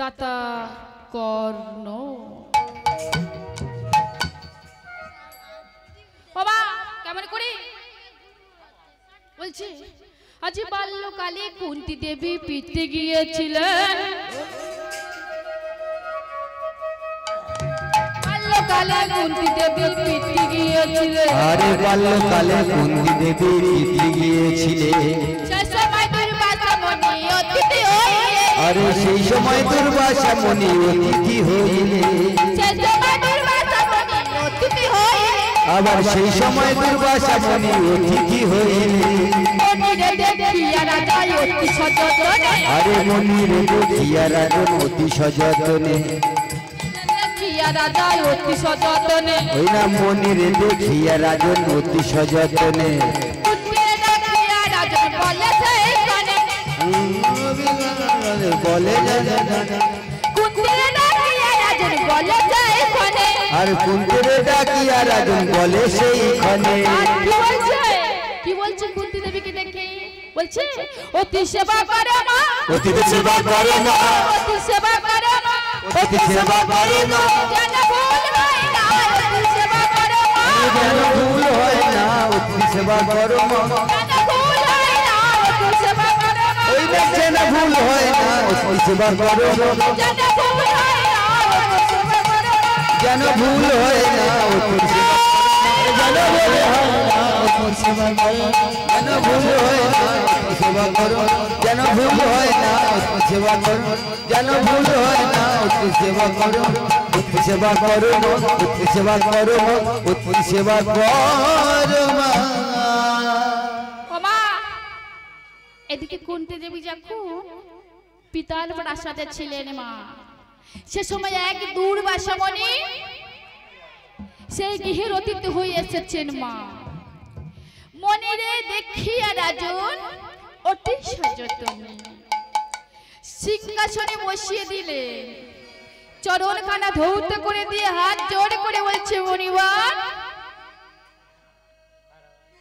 দাতা কর্ণ। বাবা কেমন করে বলছি, আজ বাল্যকালে কুন্তী দেবী পিতে গিয়েছিলেন, বাল্যকালে কুন্তী দেবী পিতে গিয়েছিলেন। আরে বাল্যকালে কুন্তী দেবী পিতে গিয়েছিলেন, সেই সময় দুর্বাসা মুনি অতিথি হইলে, আরে সেই সময় দুর্বাসা মুনি অতিথি হইলে, সেই সময় দুর্বাসা মুনি অতিথি হইলে, আবার সেই সময় দুর্বাসা মুনি অতিথি হইলে, মনিরে দেখিয়া রাজা অতি সযতনে, আরে মনিরে দেখিয়া রাজন অতি সযতনে, দেখিয়া রাজা অতি সযতনে, ওই না মনিরে দেখিয়া রাজন অতি সযতনে, কুন্তীরে দেখিয়া রাজন বলেছে এইখানে, বলে কুন্তীরে দেখিয়া রাজন বলেছে এইখানে, আর কুন্তীরে ডাকিয়া রাজন বলে সেইখানে। আর কি বলছে কুন্তী দেবীকে দেখে বলছে, অতি সেবা করো মা, অতি সেবা করো মা, অতি সেবা করো মা, অতি সেবা করো মা, যেন ভুল হয় না, অতি সেবা করো মা, যেন ভুল হয় না, অতি সেবা করো মা, যেন ভুল হয় না, অতি সেবা করো মা, ওই না যেন ভুল হয় না, অতি সেবা করো মা, যেন ভুল হয় না, অতি সেবা করো মা, যেন ভুল হয় না, অতি সেবা যেন ভুল হয় না, অতি সেবা করো, যেন ভুল হয় না, অতি সেবা করো, যেন ভুল হয় না, অতি সেবা করো, যেন ভুল হয় না, অতি সেবা করো, অতি সেবা করো, অতি সেবা করো, অতি সেবা করো মা। ও মা, এদিকে কুন্তী দেবী যখন পিতার প্রাসাদে ছিলেন মা, সে সময় এক দুর্বাসা মুনি সেই গৃহের অতিথি হয়ে এসেছেন মা। মনিরে দেখিয়া রাজন অতি সযতনে সিংহাসনে বসিয়ে দিলেন, চরণ খানা ধৌত করে দিয়ে হাত জোড় করে বলছে, মনিবর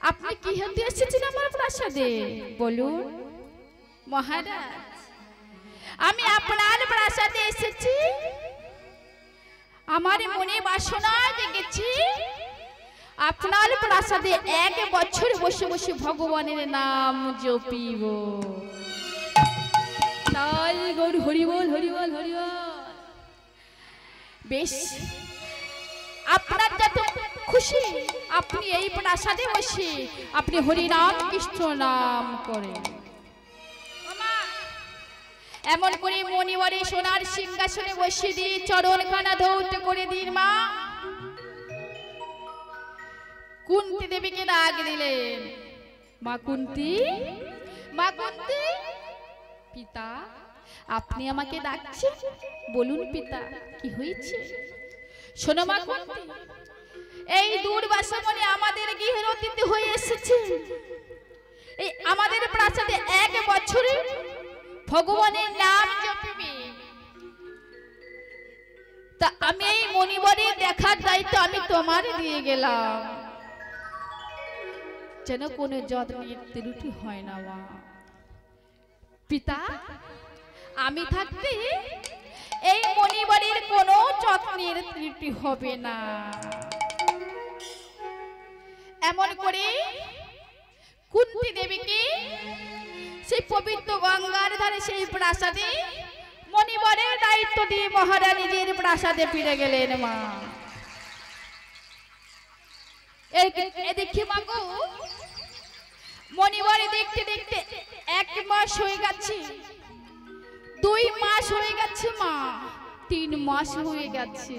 আপনি কি হতে এসেছেন আমার প্রাসাদে বলুন। মহারাজ, আমি আপনার প্রাসাদে এসেছি, আমার মনে বাসনা জেগেছি আপনার প্রাসাদে এক বছর বসে বসে ভগবানের নাম জপিব। তাই গৌর হরি বল, হরি বল, হরি বল। বেশ, আপনার যত খুশি আপনি এই প্রাসাদে বসে আপনি হরি নাম কৃষ্ণ নাম করেন। এমন করে মণিবরে সোনার সিংহাসনে বসিয়ে দিয়ে চরণ খানা ধৌত করে দিন মা। কুন্তী দেবীকে ডাক দিলেন, মা কুন্তী, মা কুন্তী। পিতা আপনি আমাকে ডাকছেন, বলুন পিতা কি হয়েছে। শোনো মা কুন্তী, এই দুর্বাসা মুনি আমাদের গৃহের অতিথি হয়ে এসেছে, এই আমাদের প্রাসাদে এক বছরে ভগবানের নাম জপিবে। তা আমি এই মণিবরের দেখার দায়িত্ব আমি তোমার দিয়ে গেলাম, যেন কোনো যত্নের ত্রুটি হয় না মা। পিতা আমি থাকতে এই মণিবরের কোনো যত্নের ত্রুটি হবে না। এমন করে কুন্তী দেবীকে সেই পবিত্র গঙ্গার ধারে সেই প্রাসাদে মণিবরের দায়িত্ব দিয়ে মহারানী নিজের প্রাসাদে ফিরে গেলেন মা। দেখি মাগো, মণিবরে দেখতে দেখতে 1 মাস হয়ে গেছে, 2 মাস হয়ে গেছে মা, 3 মাস হয়ে গেছে।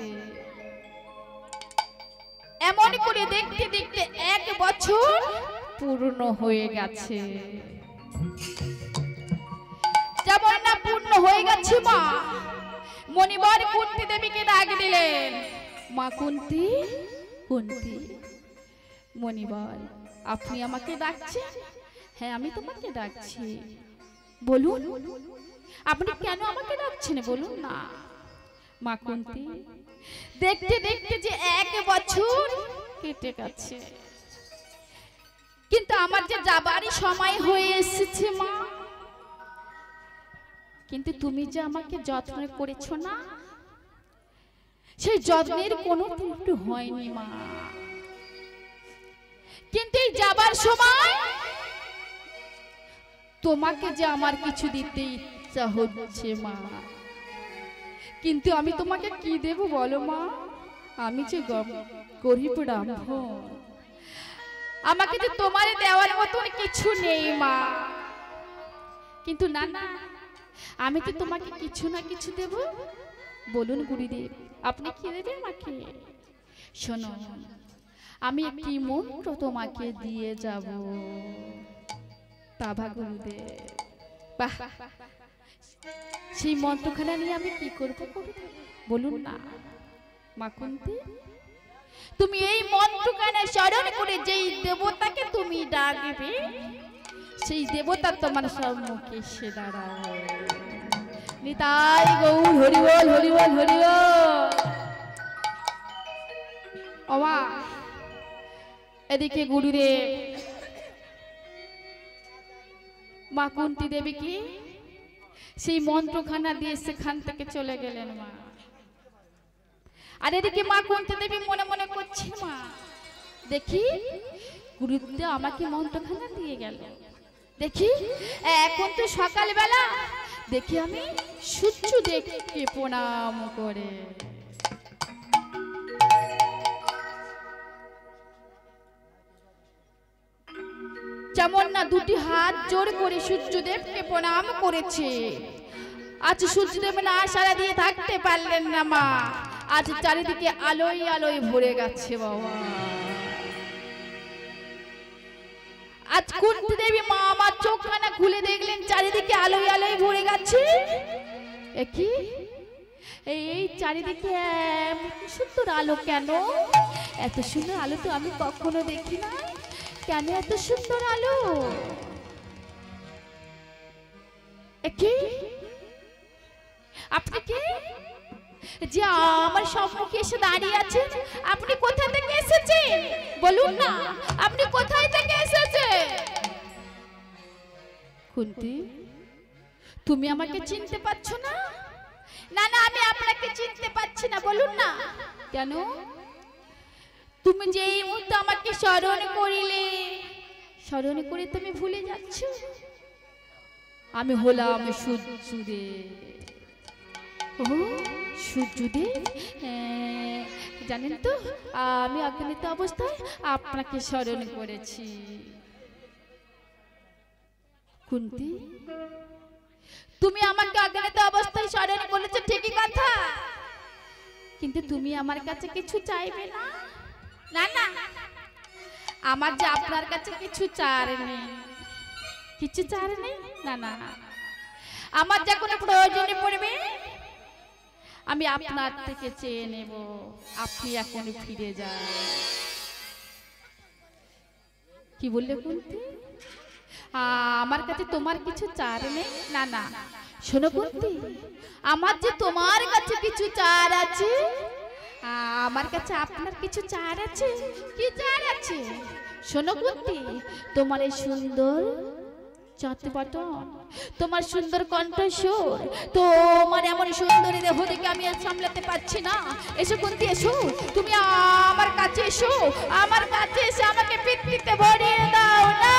এমন করে দেখতে দেখতে 1 বছর পূর্ণ হয়ে গেছে। যেমন না পূর্ণ হয়ে গেছে মা, মণিবর কুন্তী দেবীকে ডাক দিলেন, মা কুন্তী, কুন্তী। মণিবর আপনি আমাকে ডাকছেন? হ্যাঁ আমি তোমাকে ডাকছি, বলুন আপনি কেন আমাকে ডাকছেন বলুন না। মা কুন্তী, দেখতে দেখতে যে 1 বছর কেটে গেছে, কিন্তু আমার যে যাবারই সময় হয়ে এসেছে মা। কিন্তু তুমি যে আমাকে যত্ন করেছো না, সেই যত্নের কোনো ত্রুটি হয়নি মা। কিন্তু এই যাবার সময় তোমাকে যে আমার কিছু দিতে ইচ্ছা হচ্ছে মা, কিন্তু আমি তোমাকে কি দেব বলো মা? আমি যে গরিব ব্রাহ্মণ, আমাকে যে তোমার দেওয়ার মতন কিছু নেই মা। কিন্তু না না, আমি তো তোমাকে কিছু না কিছু দেব। বলুন গুরুদেব, আপনি কি দেবেন আমাকে? শোনো, আমি একটি মন্ত্র তোমাকে দিয়ে যাব। বাবা গুরুদেব, বাহ, সেই মন্ত্রখানা নিয়ে আমি কি করব বলুন না মা কুন্তি? তুমি এই মন্ত্রখানা স্মরণ করে যেই দেবতাকে তুমি ডাকবে, সেই দেবতা তোমার সম্মুখে এসে দাঁড়াবে। নিতাই গৌর হরি বল, হরি বল, হরি বল। ওমা, এদিকে গুরুদেব মা কুন্তি দেবী কি সেই মন্ত্রখানা দিয়ে সেখান থেকে চলে গেলেন মা। আর এদিকে মা কুন্তি দেবী মনে মনে করছে, মা দেখি গুরুদেব আমাকে মন্ত্রখানা দিয়ে গেল, দেখি এখন তো সকালবেলা, দেখি আমি সূর্য দেখতে প্রণাম করে যেমন না দুটি হাত জোর করে সূর্যদেবকে প্রণাম করেছে। আজ সূর্যদেব না সারা দিয়ে থাকতে পারলেন না মা, আজ চারিদিকে আলোয় আলোয় ভরে গেছে বাবা। আজ কুন্তি দেবী মা আমার চোখখানা খুলে দেখলেন চারিদিকে আলোয় আলোয় ভরে গেছে। কি এই চারিদিকে সুন্দর আলো, কেন এত সুন্দর আলো তো আমি কখনো দেখি না, কেন এত সুন্দর আলো? কি আপনি কি যে আমার সম্মুখে এসে দাঁড়িয়ে আছেন, আপনি কোথা থেকে এসেছেন বলুন না, আপনি কোথায় থেকে এসেছেন? কুন্তি, তুমি আমাকে চিনতে পারছো না? না না, আমি আপনাকে চিনতে পারছি না, বলুন না কেন? তুমি যে এই মুহূর্তে আমাকে স্মরণ করিলে, স্মরণ করে তুমি ভুলে যাচ্ছ আমি হলাম সূর্যদেব। ও সূর্যদেব, জানেন তো আমি অজ্ঞানিত অবস্থায় আপনাকে স্মরণ করেছি। কুন্তি, তুমি আমাকে অজ্ঞানিত অবস্থায় স্মরণ করেছো ঠিকই কথা, কিন্তু তুমি আমার কাছে কিছু চাইবে না? না না, আমার যে আপনার কাছে কিছু চার নেই, কিছু চার নেই, না না, আমার যা কোনো প্রয়োজনে পড়বে আমি আপনার থেকে চেয়ে নেব, আপনি এখন ফিরে যান। কি বললে কুন্তি? আমার কাছে তোমার কিছু চার নেই? না না, শোনো কুন্তি, আমার যে তোমার কাছে কিছু চার আছে, আমার কাছে আপনার কিছু চার আছে। কি চার আছে? শোনো কুন্তি, তোমার এই সুন্দর চটপটন, তোমার সুন্দর কণ্ঠস্বর, তোমার এমন সুন্দর দেহ দেখে আমি আর সামলাতে পারছি না। এসো কুন্তি, এসো, তুমি আমার কাছে এসো, আমার কাছে এসে আমাকে পিতৃতে ভরিয়ে দাও না।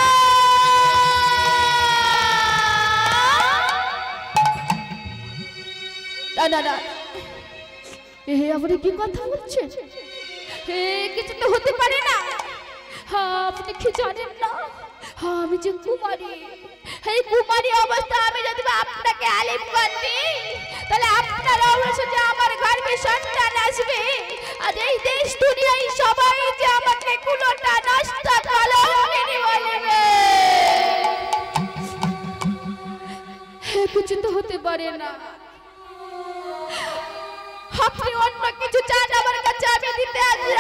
না না, আপনি কি কথা বলছেন? কিছু তো হতে পারে না। আপনি কি জানেন না আমি যে কুমারী, এই কুমারী অবস্থা আমি যদি আপনাকে আলিঙ্গন দিই, তাহলে আপনার অবশ্যই আমার গর্ভে সন্তান আসবে, আর এই দেশ দুনিয়ায় সবাই যে আমাকে কুলোটা নষ্ট কলঙ্কিনী বলবে। কিছু তো হতে পারে না। আপনি অন্য কিছু চান আমার কাছে, আমি দিতে আছি,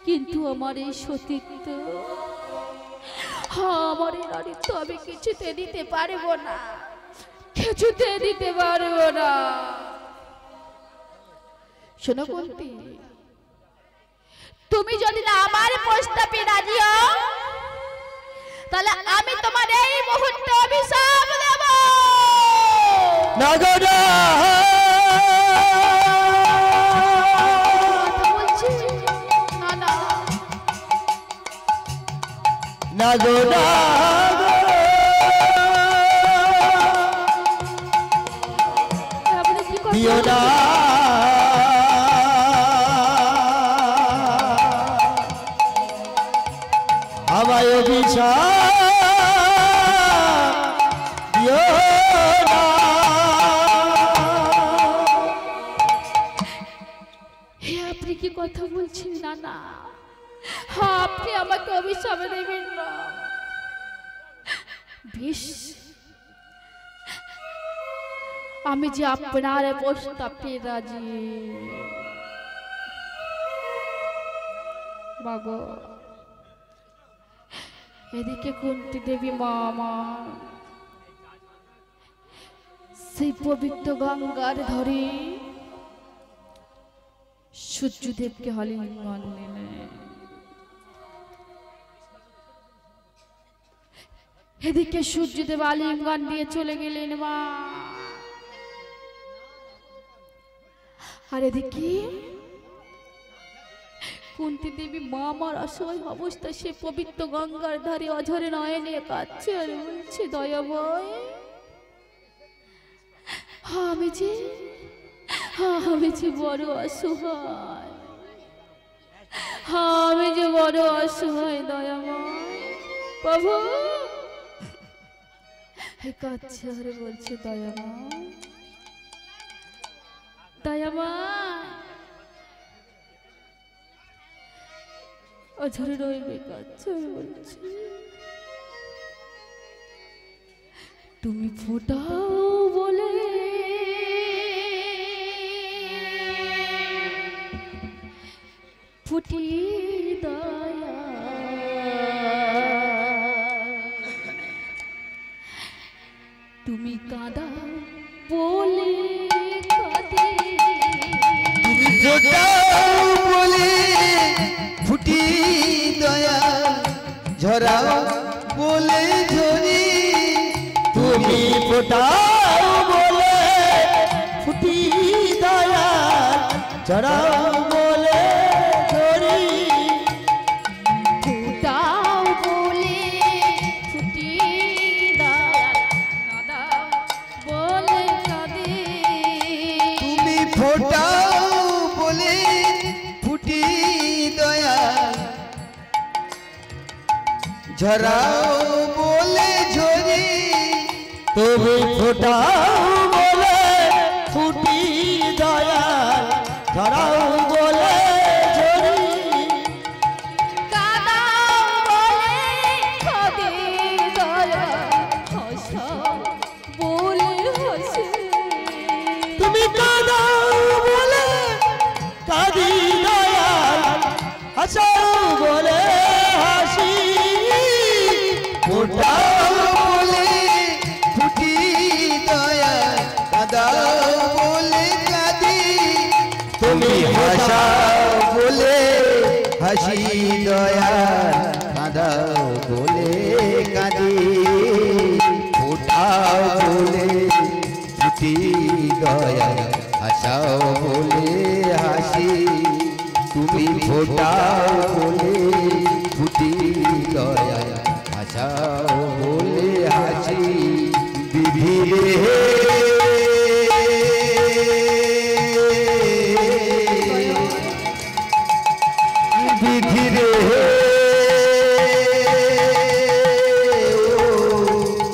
কিন্তু আমার এই সতীত্ব, আমার এই নারীত্ব আমি কিছুতে দিতে পারবো না, কিছুতে দিতে পারবো না। শোনো কুন্তি, তুমি যদি না আমার প্রস্তাবে রাজি হও, তাহলে আমি তোমার এই মুহূর্তে অভিশাপ দেব। নাগরা নাগরা দিও না আমায় অভিশাপ দিও না। হে আপনি কি কথা বলছেন নানা? আপনি আমাকে অভিশাপ দেবেন না। বেশ, আমি যে আপনার প্রস্তাবে রাজি। মাগো, এদিকে কুন্তী দেবী মা আমার সেই পবিত্র গঙ্গার ধরে সূর্যদেবকে আলিঙ্গন দিলেন। এদিকে সূর্যদেব আলিঙ্গন দিয়ে চলে গেলেন মা। আর এদিকে কুন্তী দেবী মা আমার অসহায় অবস্থা সে পবিত্র গঙ্গার ধারে অঝরে নয়নে কাঁদছে আর বলছে, দয়াময় আমি যে বড় অসহায়, আমি যে বড় অসহায় দয়াময় প্রভু। কাঁদছে আর বলছে, দয়াময় দয়াময় অঝরে রইবে কাঁদছে আর বলছে, তুমি ফোটাও বলে ফুটি দয়া, তুমি কাঁদা বলে কাঁদে, তুমি ফোটাও বলে ফুটি দয়া, ঝরাও বলে ঝরি। তুমি ফোটাও বলে ফুটি দয়া, ঝরাও বলে ঝরি। ফুটাও বলে ফুটি দয়া, কাঁদাও বলে কাঁদে। তুমি ফোটাও বলে ফুটি দয়া, ঝরাও বলে ঝরি। তুমি ফোটাও বলে ফুটি দয়া, ঝরাও বলে ঝরি। কাঁদাও বলে কাঁদে দয়া, হাসাও বলে হাসে। তুমি কাঁদাও বলে কাঁদি দয়া, হাসাও বলে হাসি। ফোটাও বলে ফুটি দয়া, কাঁদাও বলে কাঁদি। তুমি হাসাও বলে হাসি দয়া, কাঁদাও বলে কাঁদি। ফোটাও বলে ফুটি দয়া, হাসাও বলে হাসি। তুমি ফোটাও বলে ফুটি দয়া, হাসাও বলে হাসি। বিধি রে বিধি রে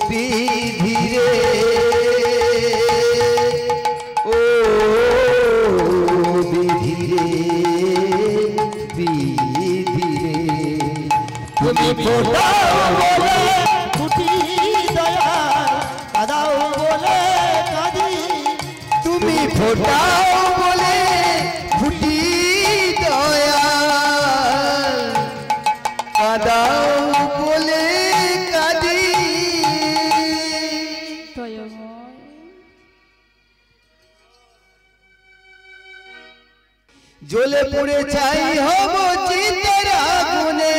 বিধি রে ও বিধি রে বিধি রে। তুমি ফোটাও বলে ফুটি দয়া, কাঁদাও বলে কাঁদি। তুমি ফোটাও বলে ফুটি দয়া, কাঁদাও বলে কাঁদি। দয়াময় জ্বলে পুড়ে ছাই হব চিতের আগুনে।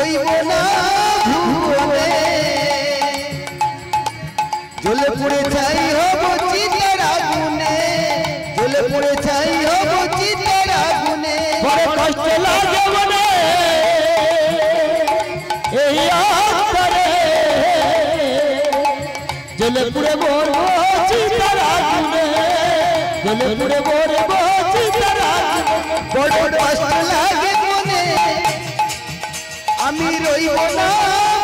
রইব না ভুবনে জ্বলে পুড়ে ছাই হব চিতার আগুনে জ্বলে পুড়ে ছাই হব চিতার আগুনে বড় কষ্ট লাগে মনে এই অন্তরে জ্বলে পুড়ে মরবো চিতার আগুনে জ্বলে পুড়ে মরবো চিতার আগুনে বড় কষ্ট লাগে মনে আমি রইব না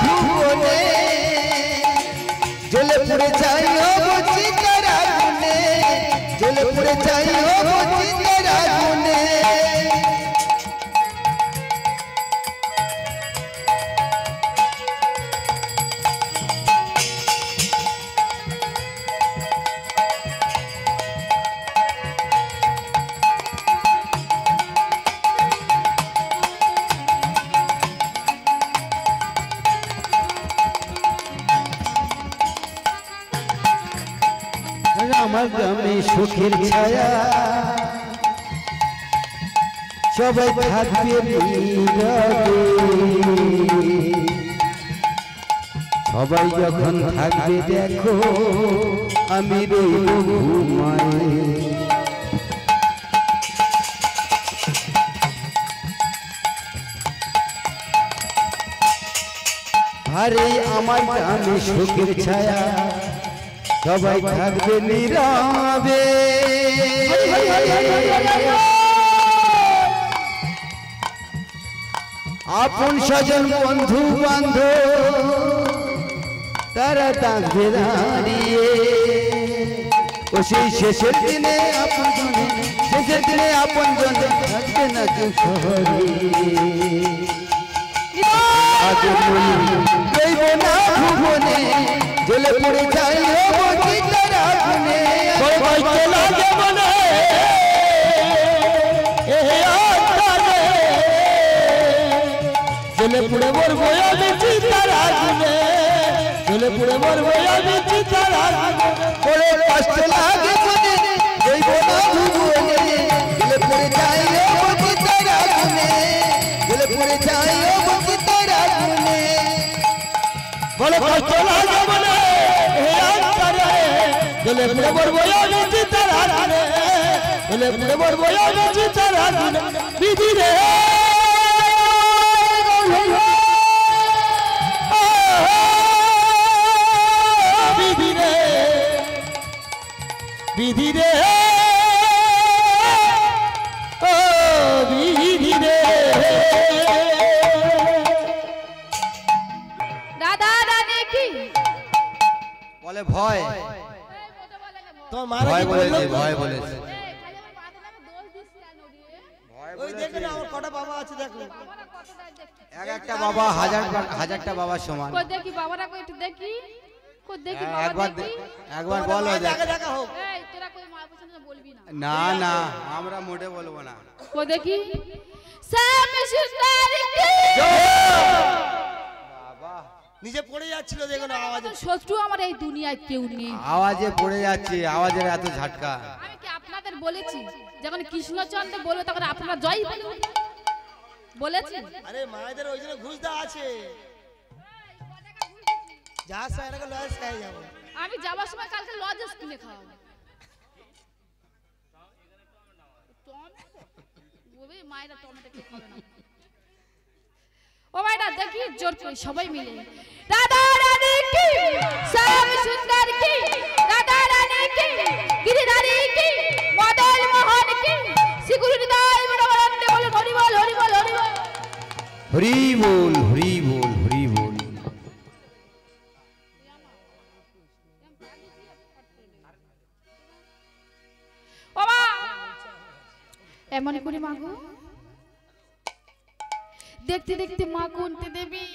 ভুবনে জ্বলে পুড়ে ছাই হব চিতার আগুনে জ্বলে পুড়ে ছাই হব চিতার আগুনে আমার গ্রামে সুখের ছায়া সবাই থাকবে নীরবে সবাই যখন থাকবে দেখো আমি রইব ঘুমায় আরে আমার গ্রামে সুখের ছায়া সবাই থাকবে নীরবে আপন স্বজন বন্ধু বান্ধব তারা থাকবে দাঁড়িয়ে ও সেই শেষের দিনে আপন জনে শেষের দিনে আপন জনে থাকবে না কেউ শহরে আগে রইব না ভুবনে জ্বলে পড়ে যাই হব চিতার আগুনে বড় কষ্ট লাগে মনে এই অন্তরে জ্বলে পুড়ে মরবো আমি চিতার আগুনে জ্বলে পুড়ে মরবো আমি চিতার আগুনে বড় কষ্ট লাগে মনে রইব না ভুবনে জ্বলে পড়ে যাই হব চিতার আগুনে জ্বলে পড়ে যাই হব চিতার আগুনে বড় কষ্ট লাগে মনে এই অন্তরে জ্বলে পুড়ে মরবো আমি চিতার আগুনে জ্বলে পুড়ে মরবো আমি চিতার আগুনে বিধি রে বিধি রে বিধি রে ও বিধি রে দাদা রানী কি বলে ভয় তোমার মা ভয় কি বলেছে বললো? ভয় বলেছে ওই দেখে না আমার কটা বাবা আছে দেখো এক একটা বাবা হাজারটা বাবার সমান কই দেখি বাবারা কই একটু দেখি কই দেখি বাবা একবার দেখি একবার বলো দেখা দেখা হোক এই তোরা কই মা পছন্দ বলবি না না না আমরা মোটে বলবো না কই দেখি শ্যাম সুন্দর কি বাবা নিচে পড়ে যাচ্ছিল দেখো না আওয়াজে শত্রু আমার এই দুনিয়ায় কেউ নেই আওয়াজে পড়ে যাচ্ছে আওয়াজের এত ঝাটকা আমি কি আপনাদের বলেছি যখন কৃষ্ণচন্দ্র বলবে তখন আপনারা জয় বলুন বলেছি আরে মায়েদের ওই জন্য ঘুষ দেওয়া আছে যা সাইরাকে লয় সাই যাবো আমি যাবার সময় কালকে লজেস কিনে খাওয়াবো ওবে মায়েরা টমেটো কে খাবে না ও মায়েরা দেখি জোর করে সবাই মিলে রাধা রানী কি শ্যাম সুন্দর কি রাধা রানী কি গিরিধারী কি মদন মোহন কি শ্রীগুরু হৃদয় বড়বরন্দে বলে হরি বল হরি বল হরি বল হরি বল হরি বল হরি বল ও মা এমন করে মাগো দেখতে দেখতে মা কুন্তি দেবী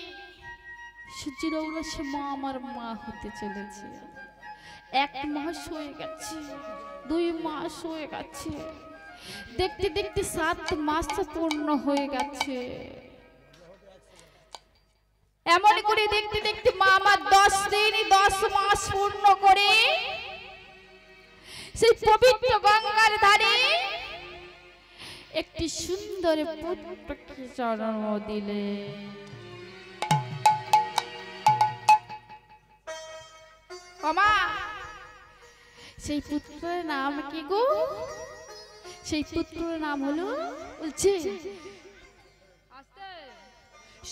সূর্যের ঔরসে মা আমার মা হতে চলেছে 1 মাস হয়ে গেছে 2 মাস হয়ে গেছে দেখতে দেখতে 7 মাস পূর্ণ হয়ে গেছে এমন করে দেখতে দেখতে মা আমার 10 দিন 10 মাস পূর্ণ করে সেই পবিত্র গঙ্গার ধারে একটি সুন্দর পুত্রকে জন্ম দিলে ওমা সেই পুত্রের নাম কি গো? সেই পুত্রের নাম হলো বলছে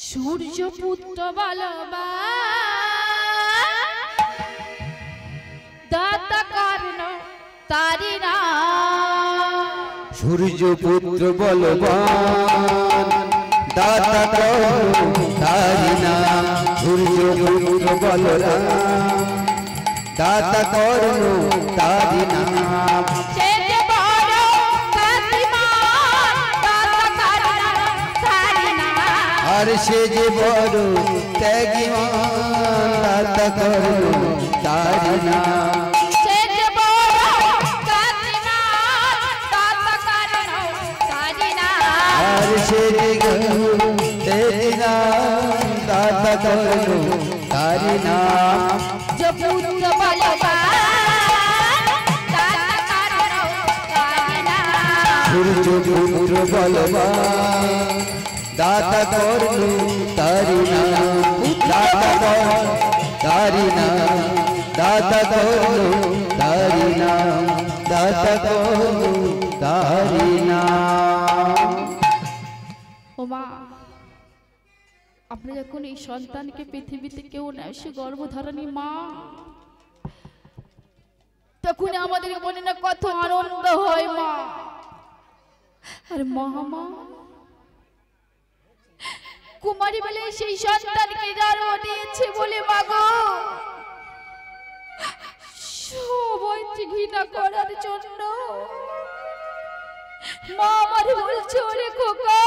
সূর্য পুত্র বলবা দাতা কারণ তারি না। সূর্য পুত্র বলবান দাতা করুণ তারি নাম। সূর্য পুত্র বলরাম দাতা করুণ তারি নাম। সে যে বড় কাতিমান দাতা কারণ তারি না। আর সে যে বড় ত্যাগীমান দাতা করুণ তারি নাম। সে যে বড় কাতিমান দাতা কারণ তারি না। আর সে যে ত্যাগীমান দাতা করুণ তারি নাম। जो पुत्र बलवान दाता कारण तारी ना। সূর্য পুত্র বলবান দাতা করুণ তারি নাম। দাতা করুণ তারি নাম। দাতা করুণ তারি নাম। দাতা করুণ তারি নাম। ওমা আপনি যখন এই সন্তানকে পৃথিবীতে কেউ নেয় সে গর্ভধারণী মা, তখন আমাদের মনে না কত আনন্দ হয় মা। আর মহামা কুমারী বলে সেই সন্তানকে জন্ম দিয়েছে বলে মাগো সবাইকে ঘৃণা করার জন্য মা আমার বলছে ওরে খোকা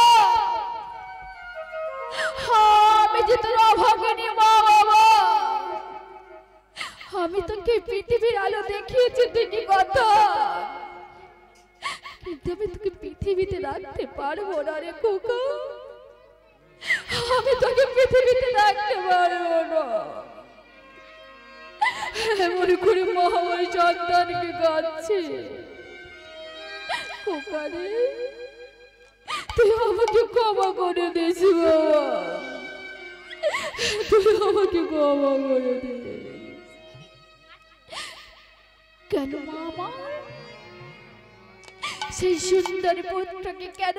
আমি যে তোর অভাগিনী মা বাবা, আমি তোকে পৃথিবীর আলো দেখিয়েছি ঠিকই কথা, কিন্তু আমি তোকে পৃথিবীতে রাখতে পারবো না রে খোকা। আমি তোকে পৃথিবীতে রাখতে পারবো না। এমন করে মা আমার সন্তানকে কাঁদছে। খোকা রে তুই আমাকে ক্ষমা করে দিস বাবা, তুই আমাকে ক্ষমা করে দিস। কেন মামা সেই সুন্দর পুত্রকে কেন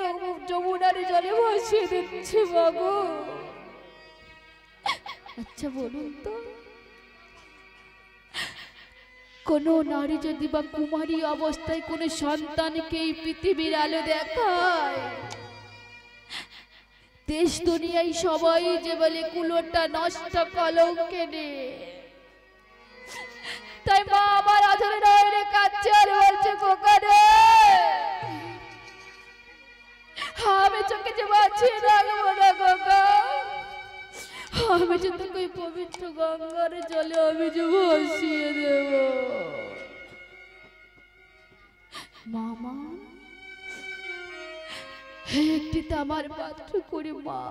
যমুনার জলে ভাসিয়ে দিচ্ছে বাবু? আচ্ছা বলুন তো, কোন নারী যদি বা কুমারী অবস্থায় কোন সন্তানকে এই পৃথিবীর আলো দেখায়, দেশ দুনিয়ায় সবাই যে বলে কুলোটা নষ্ট কলঙ্কে, তাই মা আমার আধারে নয়নে কাঁদছে আর বলছে খোকা রে আমি চোখে যে বাঁচিয়ে রাখবো না খোকা, আমি যে তোকে পবিত্র গঙ্গার জলে আমি যে ভাসিয়ে দেব। মামা একটি তামার পাত্র করে মা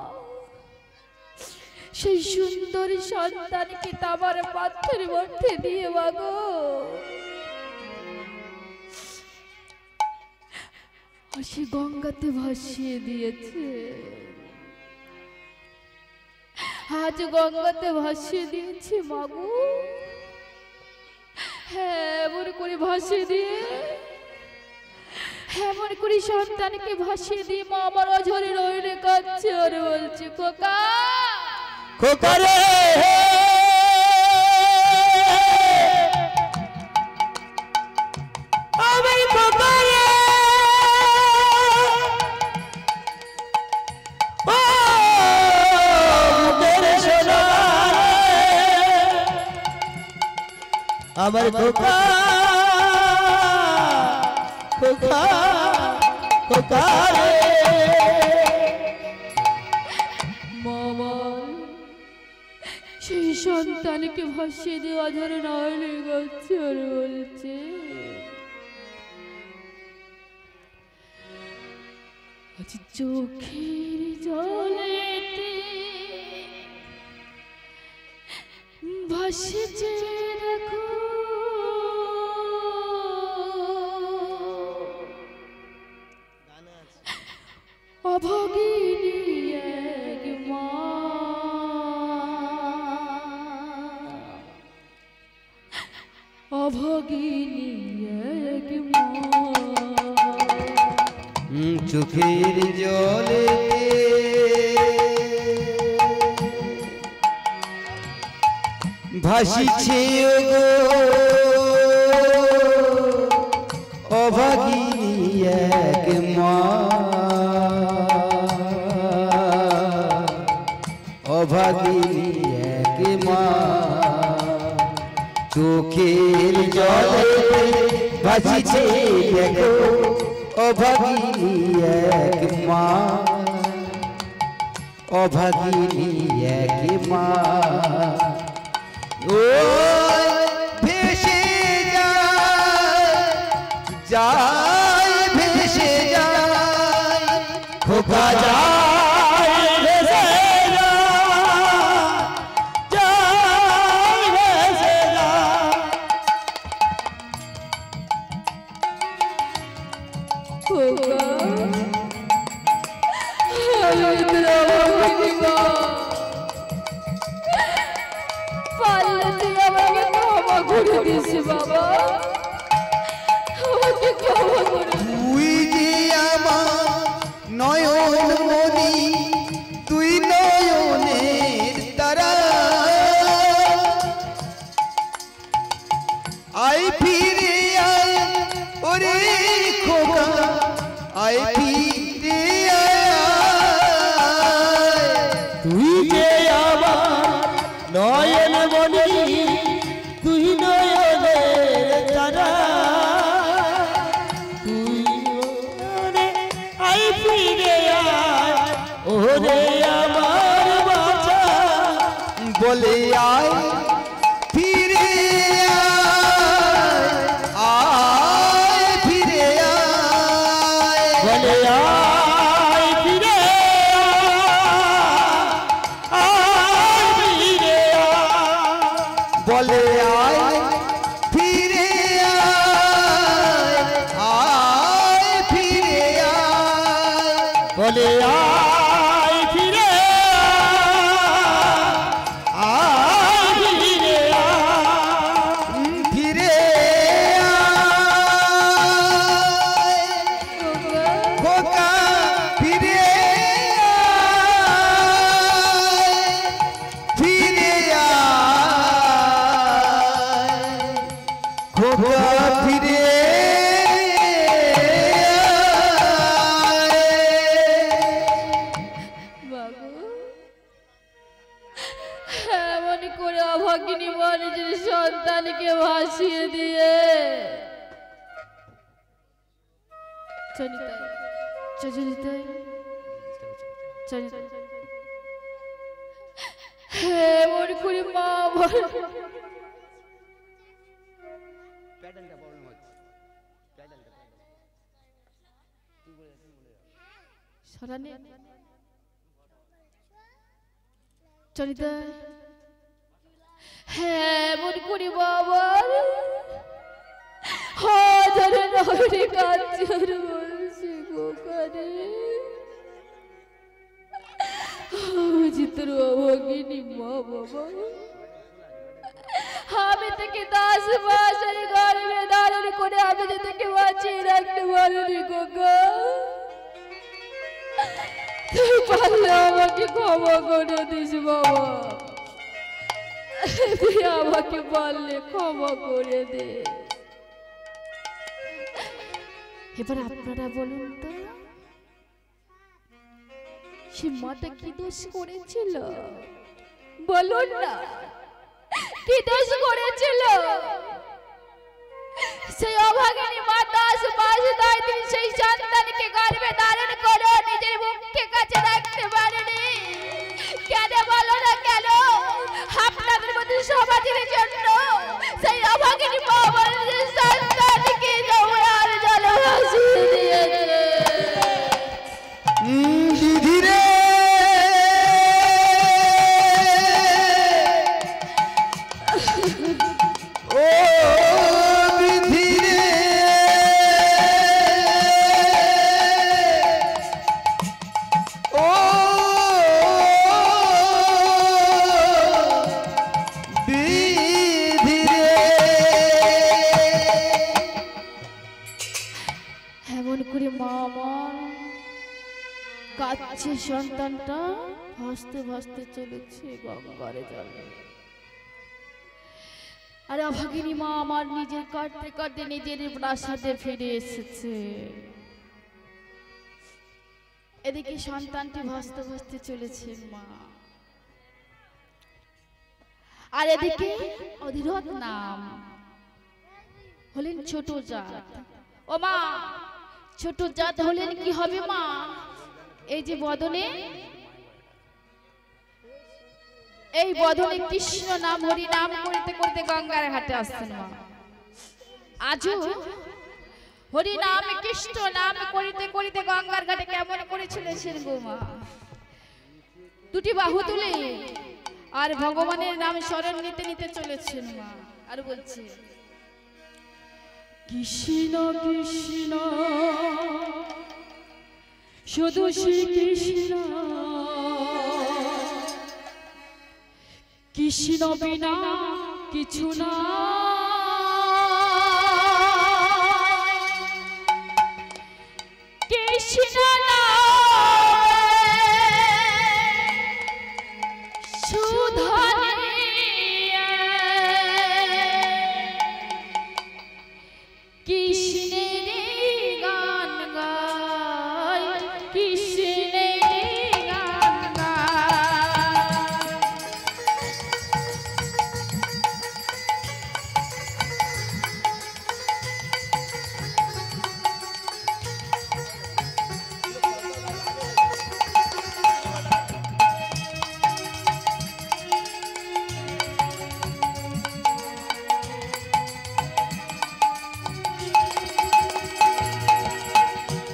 সেই সুন্দর সন্তানকে তামার পাত্রের মধ্যে দিয়ে মাগো সে গঙ্গাতে ভাসিয়ে দিয়েছে। আজ গঙ্গাতে ভাসিয়ে দিয়েছে মাগো, হ্যাঁ এমন করে ভাসিয়ে দিয়ে, এমন করে সন্তানকে ভাসিয়ে দিয়ে মা আমার অঝরে রইলে কাঁদছে আর বলছে খোকা খোকা রে আমি খোকা রে ও মুখের সোনা আমার খোকা খোকা খোকা রে সেই সন্তানকে ভাসিয়ে দিয়ে অঝরে নয়নে কাঁদছে আর বলছে আজ চোখের জলেতে ভাসিয়েছে দেখো অভাগিনী এক মা, অভাগিনী এক মা চোখের জলে ভাসিছে গো অভাগিনী এক মা অভাগিনী এক মা চোখের জলে ভাসিছে দেখো অভাগিনী এক মা অভাগিনী এক মা ও ভেসে যায় ভেসে যায় খোকা যায় ভেসে যায় ভেসে যায় তুই যে আমার নয়ন মনি তুই নয়নের তারা আয় ফিরে আয় ওরে খোকা আয় ফিরে আয় তুই যে আমার নয়ন মনি তুই নয়নের তারা তুই নয়নে আই ফিরে আয় ওরে আমার বাঁচা বলে আয় ফিরে আয় ফিরে আয় বলে আয় ফিরে আয় ফিরে বলে আয় ফিরে আয় ফিরে আয় বলে আয় ফিরে আয় ফিরে ফিরে খোকা ফিরে ফিরে খোকা ফিরে বাবু এমন করে অভাগিনী মানুষের সন্তানকে ভাসিয়ে দিয়ে চলিতাই চলিতাই চলিতাই এমন করে মা সরানি চলিতাই হ্যাঁ মন করি বাবার হাজারে নগরে কাঞ্চর বলছি গোকারে চিত্র অভাগিনী মা বাবা আমি থেকে 10 মাসের গর্ভে ধারণ করে আমি থেকে বাঁচিয়ে রাখতে পারিনি গোকা তুই পারলে আমাকে ক্ষমা করে দিস বাবা তুই আমাকে পারলে ক্ষমা করে দে এবার আপনারা বলুন তো সে মাটা কি দোষ করেছিল বলুন না কি দোষ করেছিল সেই অভাগিনী মা 10 মাস 10 দিন সেই সন্তানকে গর্ভে ধারণ করে নিজের মুখের কাছে রাখতে পারেনি কেন বলো না কেন আপনাদের মধ্যে সমাজের জন্য সেই অভাগিনী মা নিজের সন্তানকে জমরার জলে ভাসিয়ে দিয়েছে ধীরে ও ধীরে ও ধীরে কাছে সন্তানটা ভাসতে ভাসতে চলেছে গঙ্গার জলে। আর অভাগিনী মা আমার নিজের কাটতে কাটতে নিজের প্রাসাদে ফিরে এসেছে। এদিকে সন্তানটি ভাসতে ভাসতে চলেছে মা, আর এদিকে অধীরথ নাম হলেন ছোট জাত। ও মা, ছোট জাত হলেন কি হবে মা? এই যে বদনে, এই বদনে কৃষ্ণ নাম হরি নাম করতে করতে গঙ্গার ঘাটে আসছেন মা। আজও হরি নাম কৃষ্ণ নাম করিতে করিতে গঙ্গার ঘাটে কেমন করে চলেছেন গো মা? দুটি বাহু তুলে আর ভগবানের নাম স্মরণ নিতে নিতে চলেছেন মা। আর বলছে কৃষ্ণ কৃষ্ণ শুধু শ্রী কৃষ্ণ, কৃষ্ণ বিনা কিছু না। কৃষ্ণ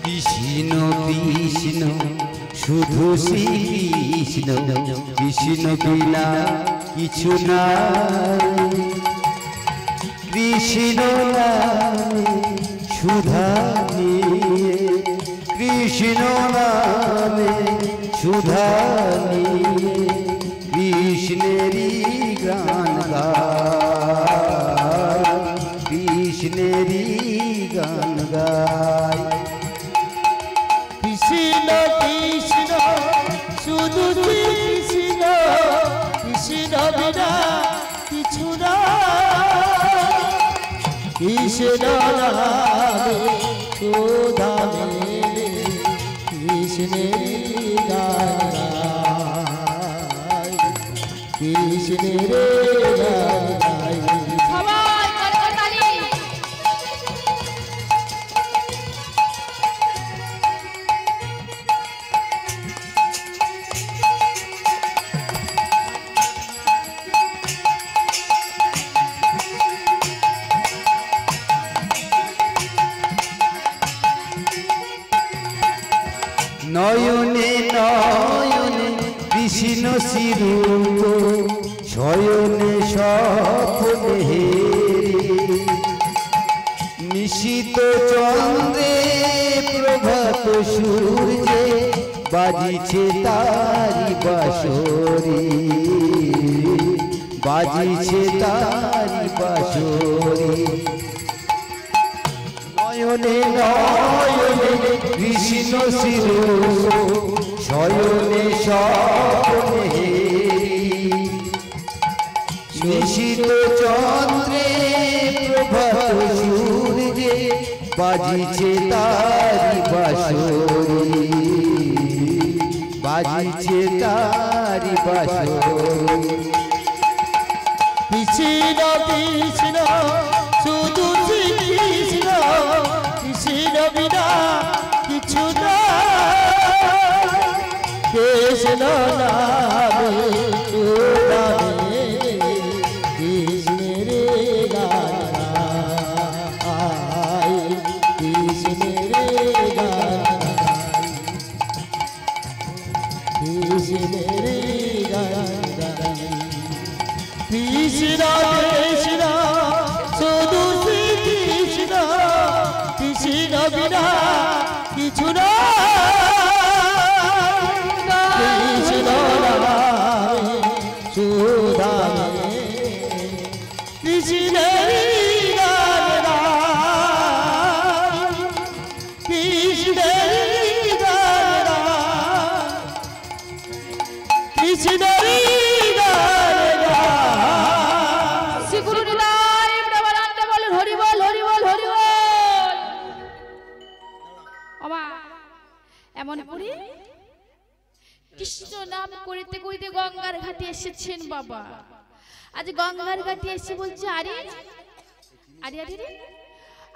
কৃষ্ণ কৃষ্ণ শুধু শ্রী কৃষ্ণ, কৃষ্ণ বিনা কিছু না। কৃষ্ণ নামে সুধা নিয়ে, কৃষ্ণ নামে সুধা নিয়ে কৃষ্ণেরই গান গায়, কৃষ্ণেরই গান গায়। কৃষ্ণ কৃষ্ণ শুধু কৃষ্ণ, কৃষ্ণ বিনা কিছু না। কৃষ্ণ নামে সুধা মেলে কৃষ্ণের গান গায়, কৃষ্ণের গান গায়। সবাই করতালি। নয়নে নয়নে কৃষ্ণ শিরূপ, শয়নে স্বপ্নে হেরি। নিশীত চন্দ্রে প্রভাত সূর্যে বাজিছে তারি বাঁশরি, বাজিছে তারি বাঁশরি। নয়নে নয়নে কৃষ্ণ শিরূপ, শয়নে স্বপ্নে হেরি। নিশীত চন্দ্রে প্রভাত সূর্যে বাজিছে তারি বাঁশরি, বাজিছে তারি বাঁশরি। কৃষ্ণ কৃষ্ণ শুধু কৃষ্ণ, কৃষ্ণ বিনা কিছু না। কৃষ্ণ নামে সুধা মেলে কৃষ্ণের গান গায়, কৃষ্ণের গান গায়, কৃষ্ণের গান গায়। কৃষ্ণ কৃষ্ণ কৃষ্ণ নাম করিতে করিতে গঙ্গার ঘাটে এসেছেন বাবা। আজ গঙ্গার ঘাটে এসে বলছে আরে আরে আরে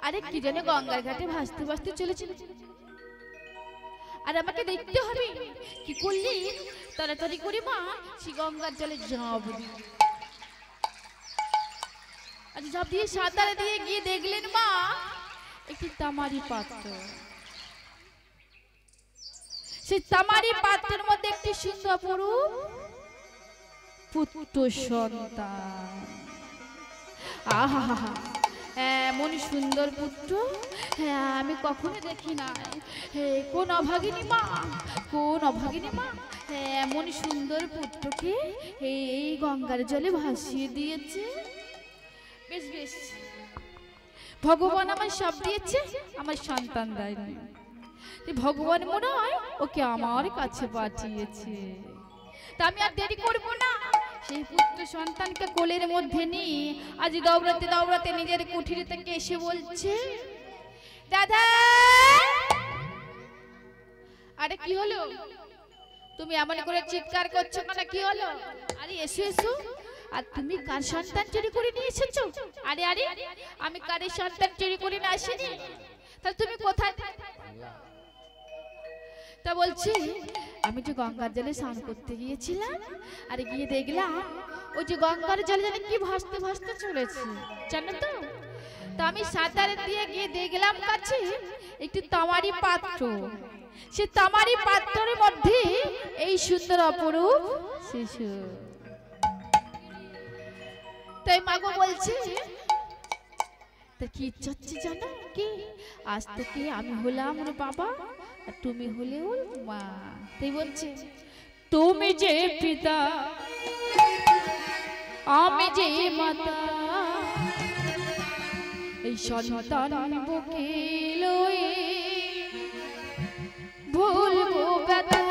আরে কি জানে গঙ্গার ঘাটে ভাসতে ভাসতে চলেছিল। আর আমাকে দেখতে হবে কি করলি তাড়াতাড়ি করে মা সে গঙ্গার জলে ঝাঁপ দিই। আজ ঝাঁপ দিয়ে সাঁতার দিয়ে গিয়ে দেখলেন মা একটি তামারি পাত্র। সেই তামারি পাত্রের মধ্যে একটি সুন্দর পুত্র সন্তান। আহা এমন সুন্দর পুত্র হ্যাঁ আমি কখনো দেখি নাই। কোন অভাগিনী মা কোন অভাগিনী মা এমন সুন্দর পুত্রকে এই গঙ্গার জলে ভাসিয়ে দিয়েছে। বেশ বেশ ভগবান আমার সব দিয়েছে আমার সন্তান দেয়নি। ভগবান মনে হয় ওকে আমার কাছে পাঠিয়েছে। তা আমি আর দেরি করবো না সেই পুত্র সন্তানকে কোলের মধ্যে নিয়ে আজ দৌড়াতে দৌড়াতে নিজের কুঠির থেকে এসে বলছে দাদা। আরে কি হলো তুমি এমন করে চিৎকার করছো কেন কি হলো? আরে এসো এসো। আর তুমি কার সন্তান চুরি করে নিয়ে এসেছো? আরে আরে আমি কারের সন্তান চুরি করে নিয়ে আসিনি। তাহলে তুমি কোথায়? তা বলছি আমি যে গঙ্গার জলে স্নান করতে গিয়েছিলাম আর গিয়ে দেখলাম ওই যে গঙ্গার জলে জানি কি ভাসতে ভাসতে চলেছে জানো তো। তা আমি সাঁতার দিয়ে গিয়ে দেখলাম কাছে একটি তামারি পাত্র। সে তামারি পাত্রের মধ্যে এই সুন্দর অপরূপ শিশু। তাই মাগো বলছে তা কি ইচ্ছা হচ্ছে জানো কি? আজ থেকে আমি হলাম ওর বাবা আর তুমি হলে ওর মা। তাই বলছে তুমি যে পিতা আমি যে মাতা এই সন্তান বুকে লয়ে ভুলবো কথা।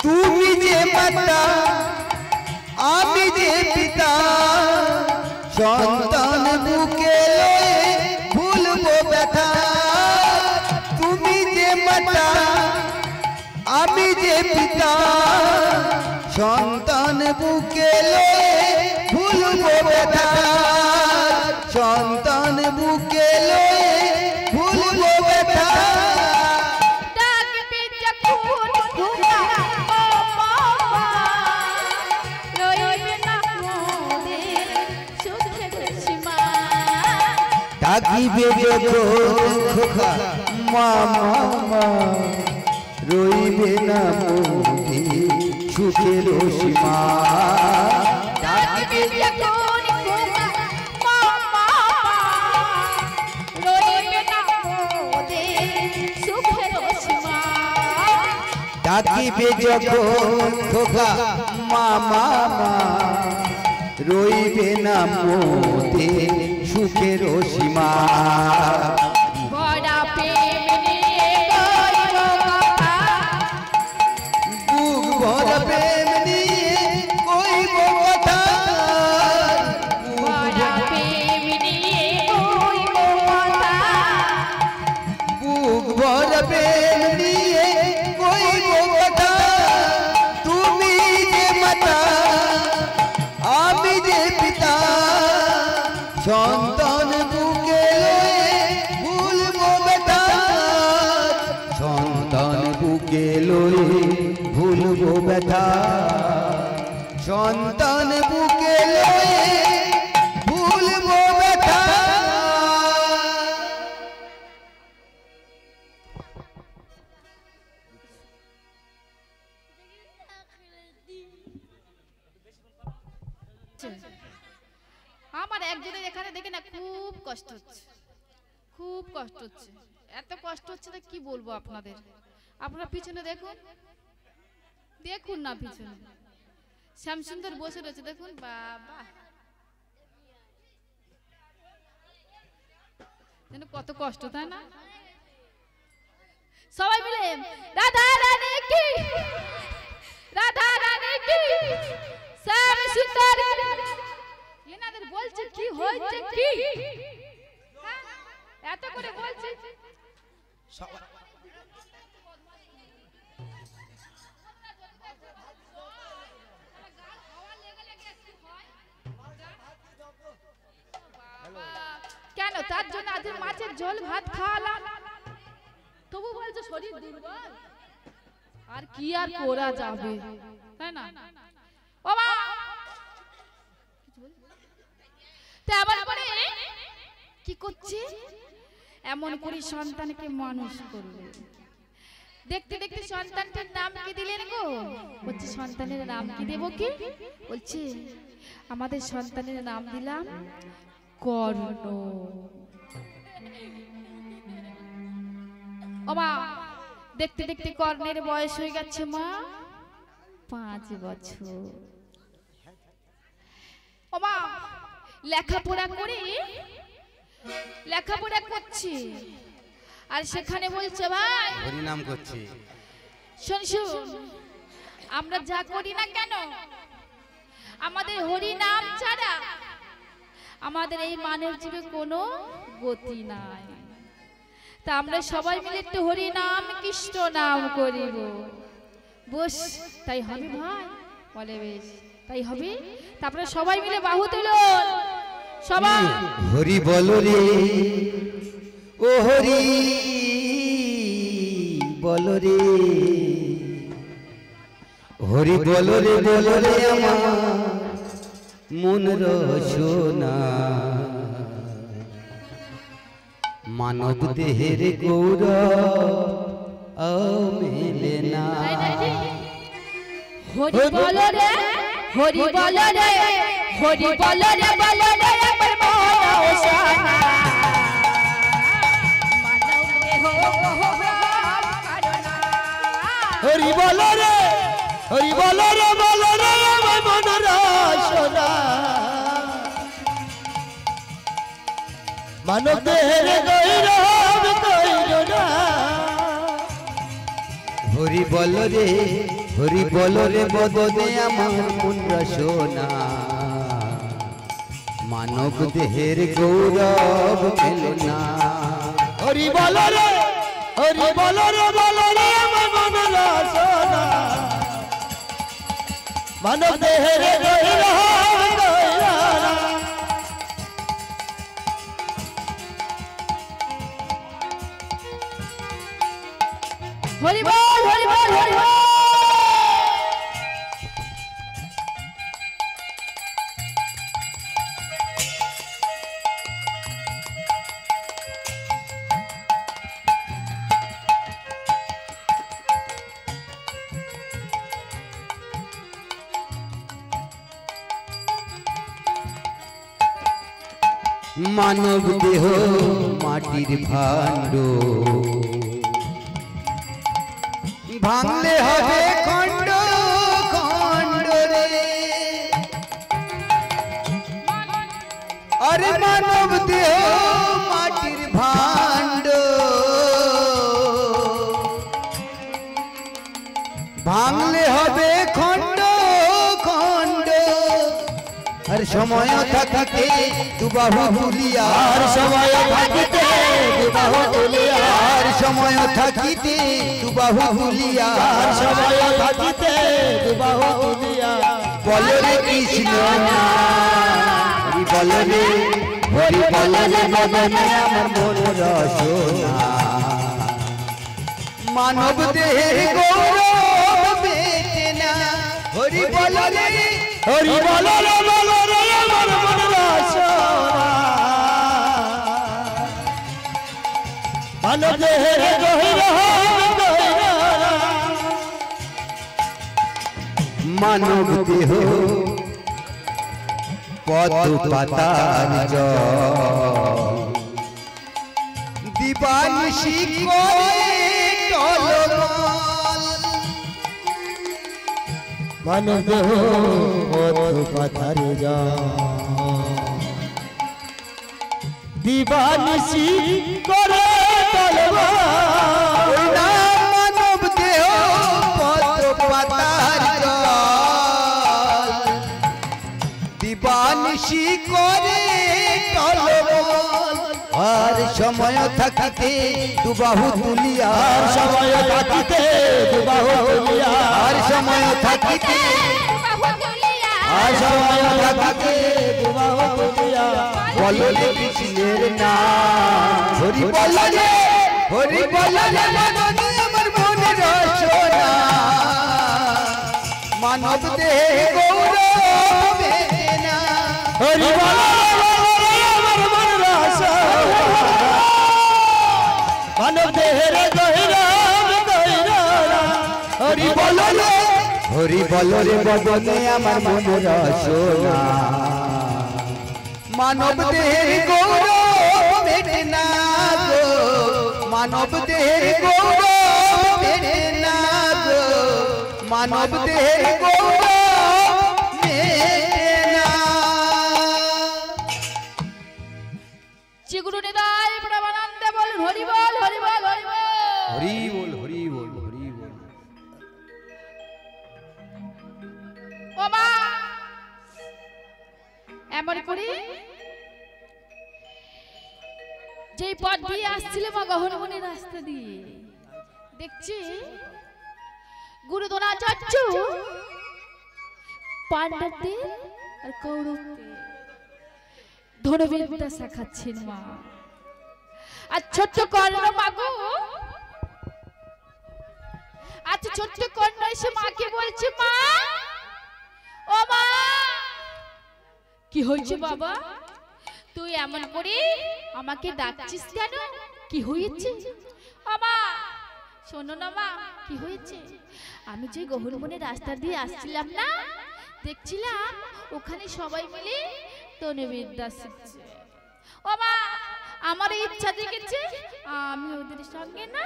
তুমি যে মাতা আমি যে পিতা সন্তান বুকে লয়ে ভুলবো ব্যথা। তুমি যে মাতা আমি যে পিতা সন্তান বুকে লয়ে ভুলবো ব্যথা। সন্তান বুকে লয়ে ভুলবো ব্যথা। ডাকিবে যখন খোকা মা মা রইবে না মোদি সুখের সীমা। ডাকিবে যখন খোকা মা মা রইবে না মোদি সুখের সীমা। ডাকিবে যখন খোকা মা মা রইবে না মোদি সুখের সীমা। বড়া প্রেম নিয়ে কইব কথা বুক ভরা প্রেম নিয়ে কইব কথা। বড়া প্রেম নিয়ে কইব কথা। বুক ভরা প্রেম নিয়ে কইব কথা। তুমি যে মাতা আমি যে পিতা সন্তান বুকে লয়ে ভুলবো ব্যথা। সন্তান বুকে লয়ে ভুলবো ব্যথা। সন্তান বুকে লয়ে ভুলবো ব্যথা। আমার একজনের এখানে দেখে না খুব কষ্ট হচ্ছে খুব কষ্ট হচ্ছে। এত কষ্ট হচ্ছে না কি বলবো আপনাদের। আপনারা পিছনে দেখুন দেখুন না পিছনে শ্যামসুন্দর বসে রয়েছে দেখুন। বাবা যেন কত কষ্ট তাই না। সবাই মিলে রাধা রানী কি রাধা রানী কি শ্যামসুন্দর এনাদের বলছে কি হয়েছে কি এত করে বলছে। কেন তার জন্য আজ মাছের ঝোল ভাত খাওয়ালাম, তবু বলছো শরীর দুর্বল। আর কি আর করা যাবে, তাই না? ও মা, তেমন করে কি করছে, এমন করে সন্তানকে মানুষ করবে। দেখতে দেখতে সন্তানটার নাম কি দিলেন গো? বলছে সন্তানের নাম কি দেব? কি বলছে? আমাদের সন্তানের নাম দিলাম কর্ণ। ও মা, দেখতে দেখতে কর্ণের বয়স হয়ে গেছে মা 5 বছর। ও মা, লেখাপড়া করছে, আর সেখানে বলছে ভাই হরি নাম করছে। শোন শোন, আমরা যা করি না কেন, আমাদের হরি নাম ছাড়া আমাদের এই মানব জীবে কোনো গতি নাই। তা আমরা সবাই মিলে একটু হরি নাম কৃষ্ণ নাম করিব। বস, তাই হবে ভাই? বলে বেশ, তাই হবে। তারপরে সবাই মিলে বাহু তুলুন সবাই। হরি বলো রে ও হরি বলো রে, হরি বলো রে আমার মন রসনা, মানব দেহের গৌরব মেলে না। হরি বলো রে, হরি বলো রে, হরি বলো রে, বলো রে আমার মন সোনা, মানব দেহ করুণা। হরি বলো রে, হরি বলো রে, বলো রে আমার মন রসনা, মানব দেহের গৌরব করুণা। হরি বলো রে, হরি বলো রে, বদনে আমার মন রসনা, মানব দেহের গৌরব মেলো না। হরি বলো রে, হরি বলো রে, বলো রে আমার মন রসনা, মানব দেহের গৌরব করুণা। হরি বল, হরি বল, হরি বল। মানব দেহ মাটির ভাণ্ড, ভাঙলে হবে খণ্ড খণ্ড রে। আরে মানব দেহ মাটির ভাণ্ড, ভাঙলে হবে খণ্ড খণ্ড। আর সময় থাকিতে দুবাহু তুলিয়া, আর সময় থাকিতে দুবাহু তুলিয়া, আর সময় থাকিতে দুবাহু তুলিয়া, আর সময় থাকিতে দুবাহু তুলিয়া। বলো রে কৃষ্ণ হরি বলো রে, হরি বলো রে, বদনে আমার মন রসনা, মানব দেহের গৌরব মেটে না। হরি বলো রে, হরি বলো রে, বলো রে আমার মন রসনা, মানব দেহের গৌরব করুণা। মানব দেহ পদ্ম পাতার জল, দিবানিশি করে টলমল। মানব দেহ পদ্ম পাতার জল, দিবানিশি করে টলমল। মানব দেহ পদ্ম পাতার জল, দিবানিশি করে টলমল। আর সময় থাকিতে দুবাহু তুলিয়া, আর সময় থাকিতে দুবাহু তুলিয়া, আর সময় থাকিতে, আর সময় থাকিতে দুবাহু তুলিয়া। বললে কৃষ্ণের নাম হরি বললে মদনে আমার মনের রসনা মানব দেহে গৌরবে না হরি বললে আমার মনের রসনা মানব দেহের গহিরা হরি বললে মদনে আমার মনের রসনা মানব দেহের গৌরবে না গো মানব দেহের গৌরবে না গো মানব দেহের গৌরবে না চিগুরু নিতাই প্রেমানন্দে বল হরি বল হরি বল হরি বল হরি বল হরি বল হরি বল ও মা এমন করি যেই পথ দিয়ে আসছিল মা গহনবনের রাস্তা দিয়ে দেখছি গুরু দ্রোণাচার্য পাণ্ডবদের আর কৌরবদের ধনুর্বিদ্যা শেখাচ্ছেন মা আর ছোট্ট কর্ণ মাগো আচ্ছা ছোট্ট কর্ণ এসে মাকে বলছে মা ও মা কি হয়েছে বাবা তুই এমন করে আমাকে ডাকছিস কেন কি হয়েছে বাবা শোনো না মা কি হয়েছে আমি যে গহনবনের রাস্তা দিয়ে আসছিলাম না দেখছিলাম ওখানে সবাই মিলে ধনুর্বিদ্যা শিখছে ও মা আমার ইচ্ছা জেগেছে আমি ওদের সঙ্গে না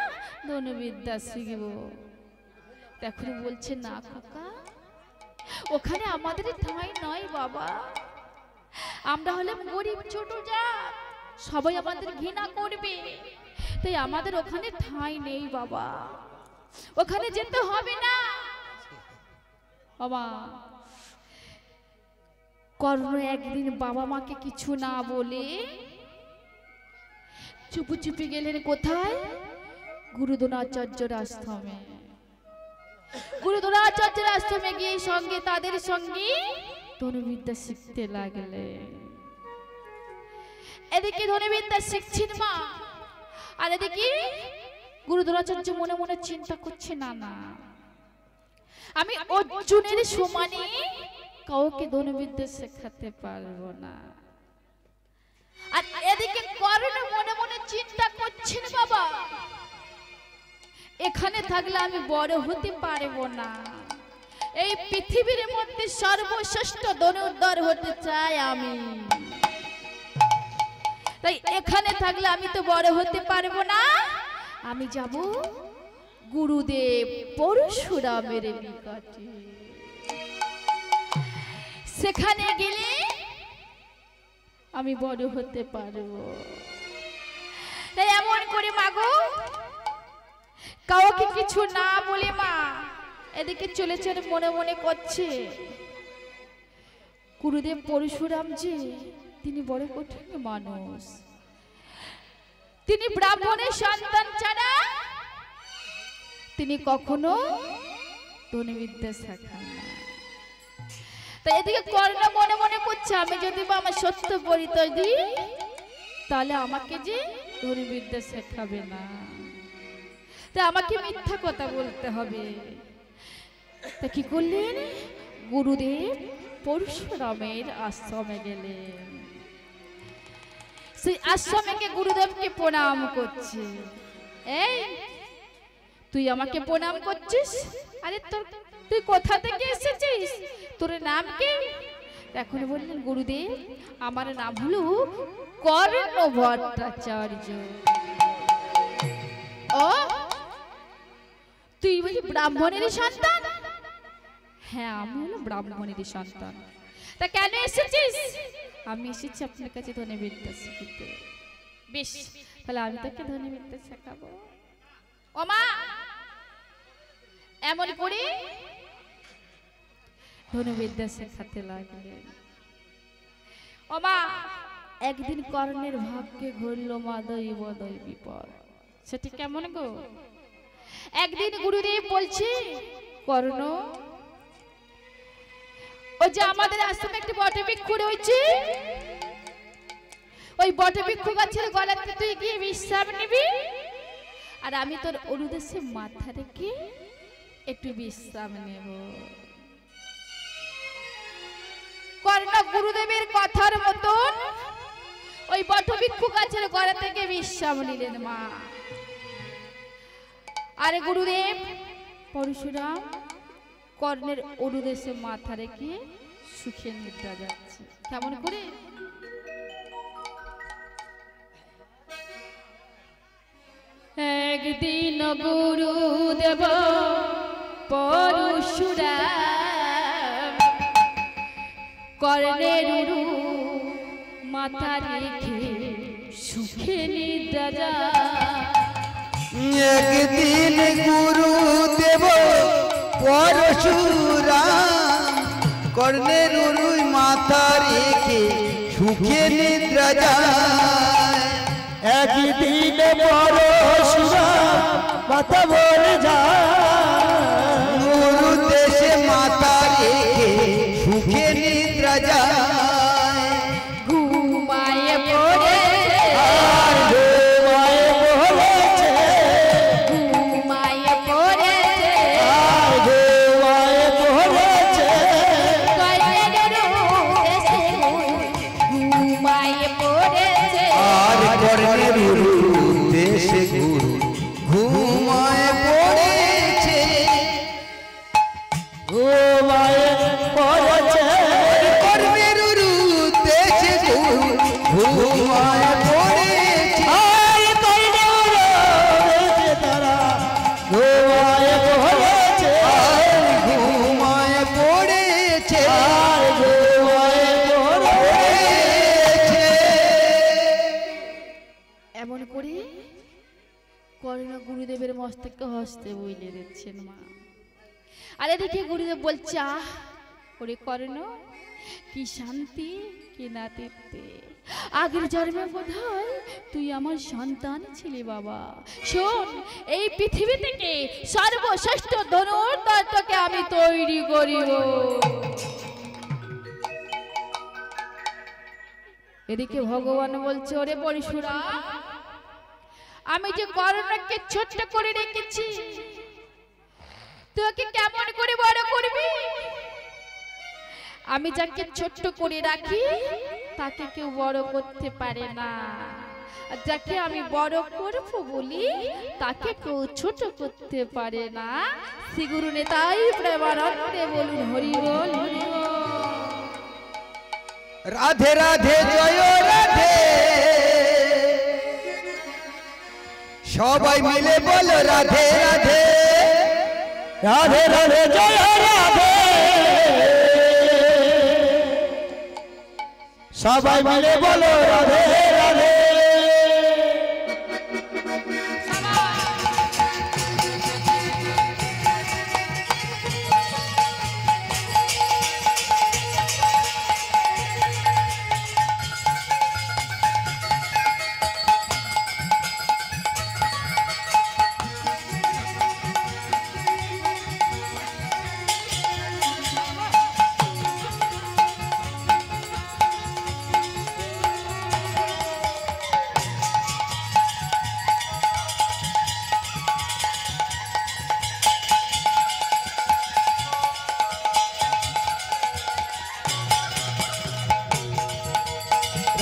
ধনুর্বিদ্যা শিখবো তখন বলছে না খোকা ওখানে আমাদের ঠাঁই নয় বাবা আমরা হলাম গরিব ছোট জাত সবাই আমাদের ঘৃণা করবে তাই আমাদের ওখানে ঠাঁই নেই বাবা ওখানে যেতে হবে না বাবা কর্ণ একদিন বাবা মাকে কিছু না বলে চুপি চুপি গেলেন কোথায় গুরু দ্রোণাচার্যের আশ্রমে গুরু দ্রোণাচার্যের আশ্রমে গিয়ে সঙ্গে তাদের সঙ্গে ধনুর্বিদ্যা শিখতে লাগলেন এদিকে ধনুর্বিদ্যা শিখছেন মা আর এদিকে গুরু দ্রোণাচার্য মনে মনে চিন্তা করছে না না আমি অর্জুনের সমানে কাউকে ধনুর্বিদ্যা শেখাতে পারবো না আর এদিকে কর্ণ মনে মনে চিন্তা করছেন বাবা এখানে থাকলে আমি বড় হতে পারবো না এই পৃথিবীর মধ্যে সর্বশ্রেষ্ঠ ধনুর্ধর হতে চাই আমি তাই এখানে থাকলে আমি তো বড় হতে পারবো না আমি যাব গুরুদেব পরশুরামের নিকটে সেখানে গেলে আমি বড় হতে পারবো তাই এমন করে মাগো কাউকে কিছু না বলে মা এদিকে চলেছে মনে মনে করছে গুরুদেব পরশুরাম জি তিনি বড় কঠিন মানুষ তিনি ব্রাহ্মণের সন্তান ছাড়া তিনি কখনো ধনুর্বিদ্যা শেখান না তাই এদিকে কর্ণ মনে মনে করছে আমি যদি বা আমার সত্য পরিচয় দিই তাহলে আমাকে যে ধনুর্বিদ্যা শেখাবে না তাই আমাকে মিথ্যা কথা বলতে হবে তা কি করলেন গুরুদেব পরশুরামের আশ্রমে গেলেন সেই আশ্রমে গিয়ে গুরুদেবকে প্রণাম করছে এই তুই আমাকে প্রণাম করছিস আরে তুই কোথা থেকে এসেছিস তোর নাম কি এখন বললেন গুরুদেব আমার নাম হলো কর্ণ ভট্টাচার্য ও তুই বলি ব্রাহ্মণের সন্তান হ্যাঁ আমি হলো ব্রাহ্মণের সন্তান তা কেন এসেছিস আমি এসেছি আপনার কাছে ধনুর্বিদ্যা শিখতে বেশ তাহলে আমি তোকে ধনুর্বিদ্যা শেখাবো ও মা এমন করে ধনুর্বিদ্যা শেখাতে লাগলেন ও মা একদিন কর্ণের ভাগ্যে ঘুরল মা দৈব বিপদ সেটি কেমন গো একদিন গুরুদেব বলছে কর্ণ ও যে আমাদের আশ্রমে একটি বটবৃক্ষ রয়েছে ওই বটবৃক্ষ গাছের গলাতে তুই গিয়ে বিশ্রাম নিবি, আর আমি তোর অনুদেশে মাথা রেখে একটু বিশ্রাম নেব। কর্ণ গুরুদেবের কথার মতন ওই বটবৃক্ষ গাছের গলা থেকে বিশ্রাম নিলেন মা। আরে গুরুদেব পরশুরাম কর্ণের অনুদেশে মাথা রেখে সুখে নিদ্রা যাচ্ছে। কেমন করে? একদিন গুরুদেব পরশুরাম কর্ণের উরু মাথা রেখে সুখে নিদ্রা যায়। একদিন গুরুদেব পরশুরাম কর্ণের উরুই মাথা রেখে সুখে নিদ্রা যায়। একদিন পরশুরাম মাথা বলে যায়, গুরু দেশে মাথা রেখে সুখে নিদ্রা যায়। ঘুমায়ে পড়ে আর ঘুমায়ে পড়েছে, ঘুমায়ে পড়েছে আর ঘুমায়ে পড়েছে, ঘুমায়ে পড়েছে আর কর্ণের উদ্দেশে গুরু ঘুমায় পড়েছে। ঘুমায়ে পড়েছে, কর্ণের উদ্দেশে গুরু ঘুমায় পড়েছে। আর কইলে উড়েছে তারা ঘুমায়ে পড়েছে, আর ঘুমায় পড়েছে, আর ঘুমায়ে পড়েছে। এমন করে কর্ণ গুরুদেবের মস্তকে হস্তে বইলে দিচ্ছেন মা। আর এদিকে গুরুদেব বলছে আহ ওরে কর্ণ কি শান্তি কি নাতিত্বে, আগের জন্মে বোধহয় তুই আমার সন্তান ছিলি বাবা। শোন এই পৃথিবী থেকে সর্বশ্রেষ্ঠ ধনুর্ধরকে আমি তৈরি করিব। এদিকে ভগবান বলছে ওরে পরশুরাম আমি যে কর্ণকে ছোট্ট করে রেখেছি তোকে কেমন করে বড় করবি? আমি যাকে ছোট্ট করে রাখি তাকে কেউ বড় করতে পারে না, আর যাকে আমি বড় করব বলি তাকে কেউ ছোট করতে পারে না। শ্রী গুরু নেতাই প্রেমানন্দে বলুন হরি বল হরি বল। রাধে রাধে জয় রাধে, সবাই মিলে বলো রাধে রাধে। রাধে রাধে জয় রাধে, সবাই মিলে বলো রাধে রাধে।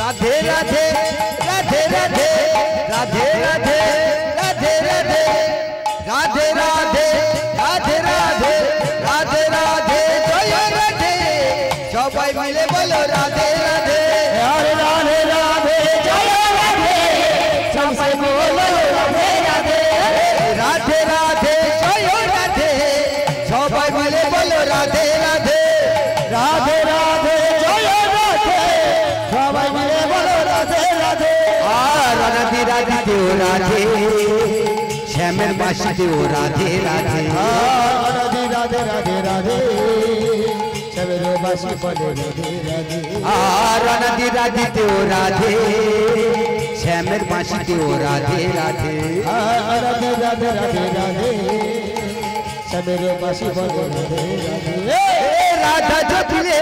राधे राधे राधे राधे राधे राधे राधे राधे राधे राधे राधे राधे राधे राधे जय राधे, सबाई मिले बोलो राधे राधे। राधे राधे राधे जय राधे, सबाई बोलो राधे राधे। राधे राधे जय राधे, सबाई मिले बोलो राधे राधे। राधे राधे जय राधे, सबाई मिले बोलो राधे राधे। राधे राधे देव राधे, श्यामेर बासी देव राधे राधे। राधे राधे राधे राधे, श्यामेर बासी बोले राधे राधे। राधे राधे देव राधे, श्यामेर बासी देव राधे राधे। राधे राधे राधे राधे, श्यामेर बासी बोले राधे राधे। राधा जो पिले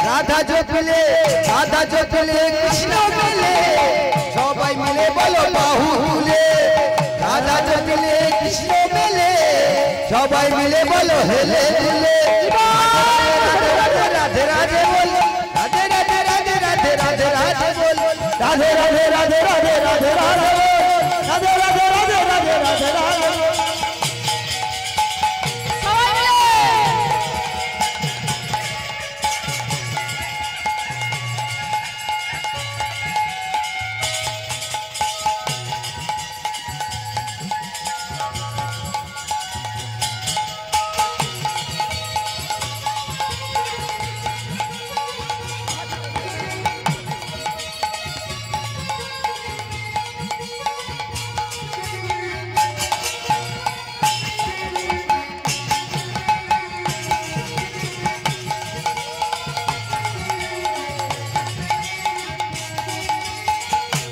राधा जो पिले राधा जो पिले कृष्ण मिले। সবাই মিলে বলো হেলে দুলে রাধে রাধে বল রাধে রাধে রাধে রাধে রাধে রাধে বল রাধে রাধে রাধে রাধে রাধে রাধে রাধে রাধে রাধে রাধে রাধে রাধে সবাই মিলে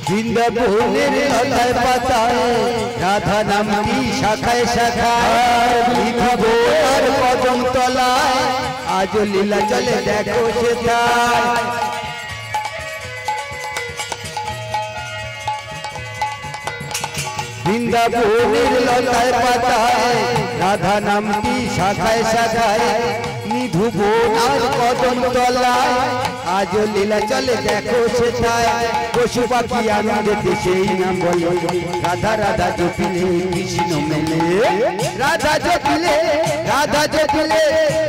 বৃন্দাবনের লতায় পাতায় রাধা নামটি শাখায় শাখায় বিভোর কদম তলায় আজ লীলা চলে দেখো সেথায় বৃন্দাবনের লতায় পাতায় রাধা নামটি শাখায় শাখায় নিধু বোনার কদম তলায় আজ লীলা চলে দেখো সেথায় পশু পাখি আনন্দেতে সেই নাম বলে রাধা রাধা জপিলে কৃষ্ণ মেলে রাধা জপিলে রাধা জপিলে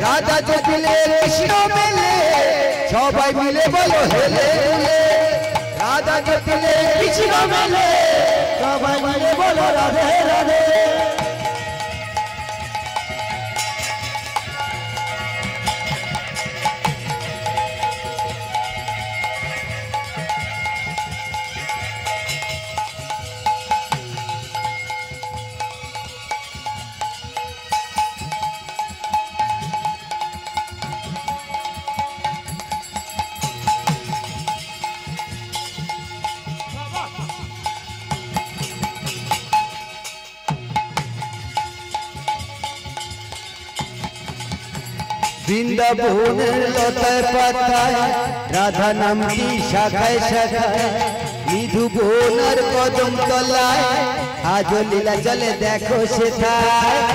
রাধা জপিলে কৃষ্ণ মেলে সবাই মিলে বলো হেলে দুলে রাধা জপিলে কৃষ্ণ মেলে সবাই মিলে বলো রাধে রাধে বৃন্দাবনের লতায় পাতায় রাধা নামটি শাখায় শাখায় নিধু বোনার কদম তলায় আজ লীলা চলে দেখো সেথায়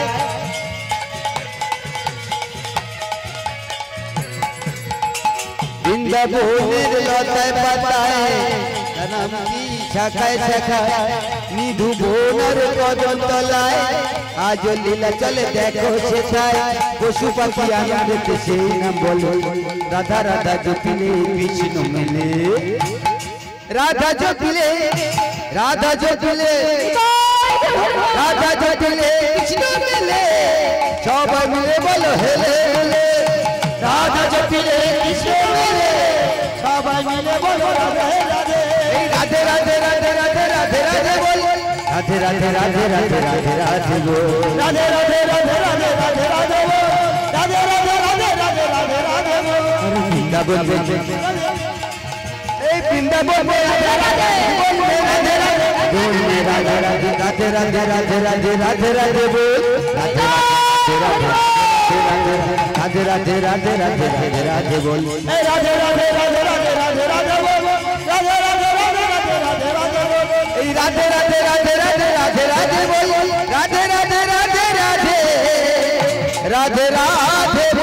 বৃন্দাবনের লতায় পাতায় নামটি শাখায় শাখায় নিধু বোনার কদম তলায় আজ লীলা চলে দেখো সেথায় পশু পাখি আনন্দেতে সেই নাম বলো রাধা রাধা জপিলে কৃষ্ণ মেলে রাধা জপিলে রাধা জপিলে রাধা জপিলে কৃষ্ণ মেলে সবাই মিলে বলো হেলে হেলে রাধা জপিলে কৃষ্ণ মেলে সবাই মিলে বলো রাধে রাধে রাধে রাধে রাধে রাধে রাধে রাধে বল রাধে রাধে রাধে রাধে রাধে রাধে বল রাধে রাধে রাধে রাধে রাধে রাধে রাধে রাধে রাধে রাধে রাধে রাধে বৃন্দাবন এই বৃন্দাবন রাধে রাধে রাধে রাধে বলবে রাধে রাধে রাধে রাধে রাধে রাধে রাধে রাধে বল রাধে রাধে রাধে রাধে রাধে রাধে রাধে বল রাধে রাধে রাধে রাধে রাধে রাধে বল রাধে রাধে রাধে রাধে রাধে রাধে বল এই রাধে রাধে রাধে রাধে রাধে রাধে বল রাধে রাধে রাধে রাধে রাধে রাধে